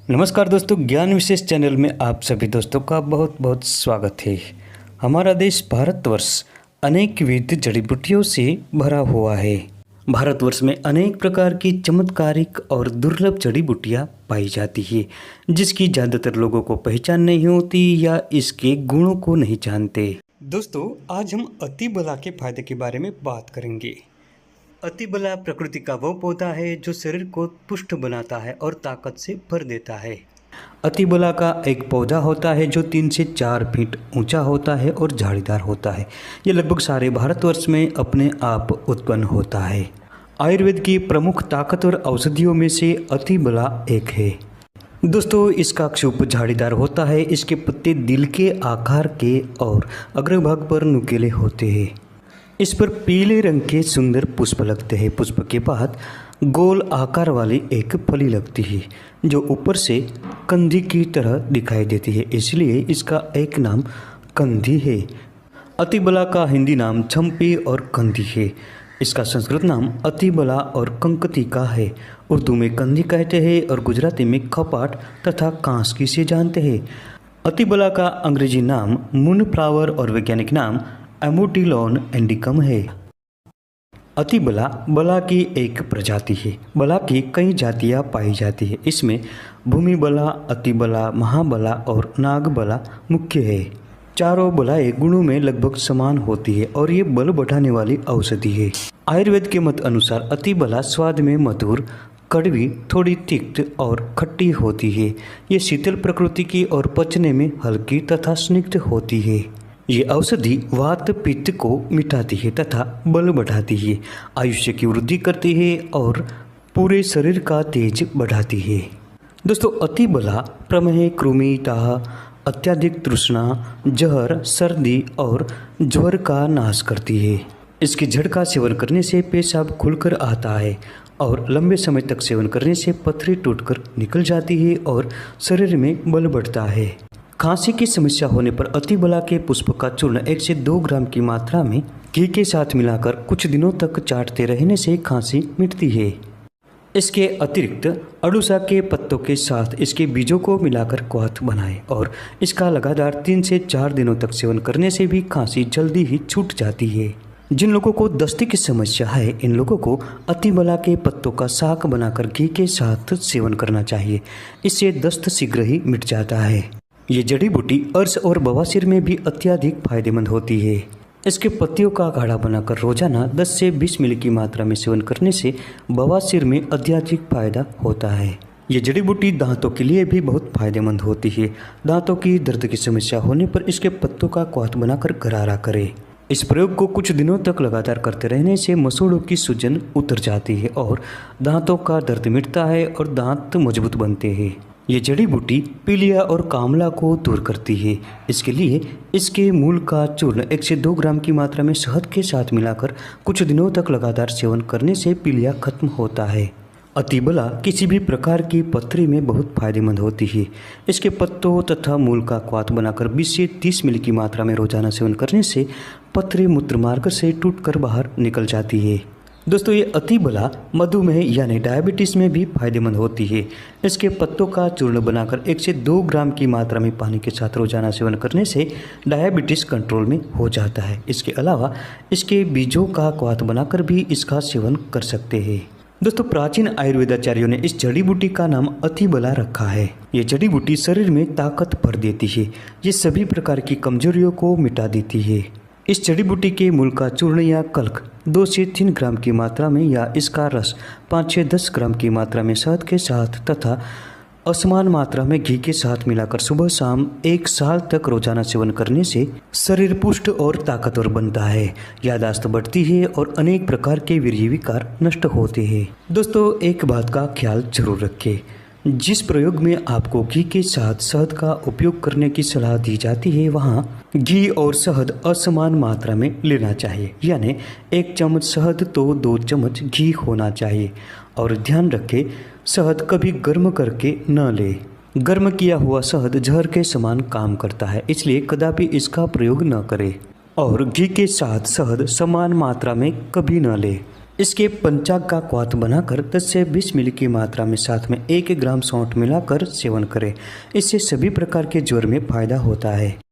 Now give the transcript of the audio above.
नमस्कार दोस्तों, ज्ञान विशेष चैनल में आप सभी दोस्तों का बहुत बहुत स्वागत है। हमारा देश भारतवर्ष अनेक विविध जड़ी बूटियों से भरा हुआ है। भारतवर्ष में अनेक प्रकार की चमत्कारिक और दुर्लभ जड़ी बूटियाँ पाई जाती है, जिसकी ज़्यादातर लोगों को पहचान नहीं होती या इसके गुणों को नहीं जानते। दोस्तों, आज हम अति बला के फायदे के बारे में बात करेंगे। अति बला प्रकृति का वो पौधा है जो शरीर को पुष्ट बनाता है और ताकत से भर देता है। अति बला का एक पौधा होता है जो 3 से 4 फीट ऊंचा होता है और झाड़ीदार होता है। ये लगभग सारे भारतवर्ष में अपने आप उत्पन्न होता है। आयुर्वेद की प्रमुख ताकतवर औषधियों में से अति बला एक है। दोस्तों, इसका क्षुप झाड़ीदार होता है। इसके पत्ते दिल के आकार के और अग्रभाग पर नुकीले होते हैं। इस पर पीले रंग के सुंदर पुष्प लगते हैं। पुष्प के बाद गोल आकार वाली एक फली लगती है जो ऊपर से कंधी की तरह दिखाई देती है, इसलिए इसका एक नाम कंधी है। अतिबला का हिंदी नाम चंपी और कंधी है। इसका संस्कृत नाम अतिबला और कंकतिका है। उर्दू में कंधी कहते हैं और गुजराती में खपाट तथा कांसकी से जानते हैं। अतिबला का अंग्रेजी नाम मूनफ्लावर और वैज्ञानिक नाम एमोटिलॉन इंडिकम है। अतिबला बला की एक प्रजाति है। बला की कई जातियां पाई जाती है। इसमें भूमिबला, अतिबला, महाबला और नागबला मुख्य है। चारों बलाएं गुणों में लगभग समान होती है और ये बल बढ़ाने वाली औषधि है। आयुर्वेद के मत अनुसार अतिबला स्वाद में मधुर, कड़वी, थोड़ी तिक्त और खट्टी होती है। ये शीतल प्रकृति की और पचने में हल्की तथा स्निग्ध होती है। ये औषधि वात पित्त को मिटाती है तथा बल बढ़ाती है, आयुष्य की वृद्धि करती है और पूरे शरीर का तेज बढ़ाती है। दोस्तों, अतिबला प्रमेह, कृमि, दाह, अत्यधिक तृष्णा, जहर, सर्दी और ज्वर का नाश करती है। इसकी जड़ का सेवन करने से पेशाब खुलकर आता है और लंबे समय तक सेवन करने से पथरी टूटकर निकल जाती है और शरीर में बल बढ़ता है। खांसी की समस्या होने पर अतिबला के पुष्प का चूर्ण 1 से 2 ग्राम की मात्रा में घी के साथ मिलाकर कुछ दिनों तक चाटते रहने से खांसी मिटती है। इसके अतिरिक्त अड़ूसा के पत्तों के साथ इसके बीजों को मिलाकर क्वाथ बनाएं और इसका लगातार 3 से 4 दिनों तक सेवन करने से भी खांसी जल्दी ही छूट जाती है। जिन लोगों को दस्ते की समस्या है, इन लोगों को अतिबला के पत्तों का साग बनाकर घी के साथ सेवन करना चाहिए। इससे दस्त शीघ्र ही मिट जाता है। ये जड़ी बूटी अर्श और बवासीर में भी अत्यधिक फायदेमंद होती है। इसके पत्तियों का काढ़ा बनाकर रोजाना 10 से 20 मिली की मात्रा में सेवन करने से बवासीर में अत्यधिक फायदा होता है। ये जड़ी बूटी दांतों के लिए भी बहुत फायदेमंद होती है। दांतों की दर्द की समस्या होने पर इसके पत्तों का क्वाथ बनाकर गरारा करें। इस प्रयोग को कुछ दिनों तक लगातार करते रहने से मसूड़ों की सूजन उतर जाती है और दांतों का दर्द मिटता है और दांत मजबूत बनते हैं। ये जड़ी बूटी पीलिया और कामला को दूर करती है। इसके लिए इसके मूल का चूर्ण 1 से 2 ग्राम की मात्रा में शहद के साथ मिलाकर कुछ दिनों तक लगातार सेवन करने से पीलिया खत्म होता है। अतिबला किसी भी प्रकार की पथरी में बहुत फायदेमंद होती है। इसके पत्तों तथा मूल का क्वाथ बनाकर 20 से 30 मिली की मात्रा में रोजाना सेवन करने से पथरी मूत्रमार्ग से टूटकर बाहर निकल जाती है। दोस्तों, ये अतिबला मधुमेह यानी डायबिटीज़ में भी फायदेमंद होती है। इसके पत्तों का चूर्ण बनाकर 1 से 2 ग्राम की मात्रा में पानी के साथ रोजाना सेवन करने से डायबिटीज़ कंट्रोल में हो जाता है। इसके अलावा इसके बीजों का क्वाथ बनाकर भी इसका सेवन कर सकते हैं। दोस्तों, प्राचीन आयुर्वेदाचार्यों ने इस जड़ी बूटी का नाम अतिबला रखा है। ये जड़ी बूटी शरीर में ताकत भर देती है। ये सभी प्रकार की कमजोरियों को मिटा देती है। इस जड़ी बूटी के मूल का चूर्ण या कल्क 2 से 3 ग्राम की मात्रा में या इसका रस 5 से 10 ग्राम की मात्रा में शहद के साथ तथा असमान मात्रा में घी के साथ मिलाकर सुबह शाम 1 साल तक रोजाना सेवन करने से शरीर पुष्ट और ताकतवर बनता है, याददाश्त बढ़ती है और अनेक प्रकार के वीर्य विकार नष्ट होते हैं। दोस्तों, एक बात का ख्याल जरूर रखें। जिस प्रयोग में आपको घी के साथ शहद का उपयोग करने की सलाह दी जाती है, वहाँ घी और शहद असमान मात्रा में लेना चाहिए, यानी 1 चम्मच शहद तो 2 चम्मच घी होना चाहिए। और ध्यान रखें, शहद कभी गर्म करके न ले। गर्म किया हुआ शहद जहर के समान काम करता है, इसलिए कदापि इसका प्रयोग न करें। और घी के साथ शहद समान मात्रा में कभी न ले। इसके पंचांग का क्वाथ बनाकर 10 से 20 मिली की मात्रा में साथ में 1 ग्राम सौंठ मिलाकर सेवन करें। इससे सभी प्रकार के ज्वर में फायदा होता है।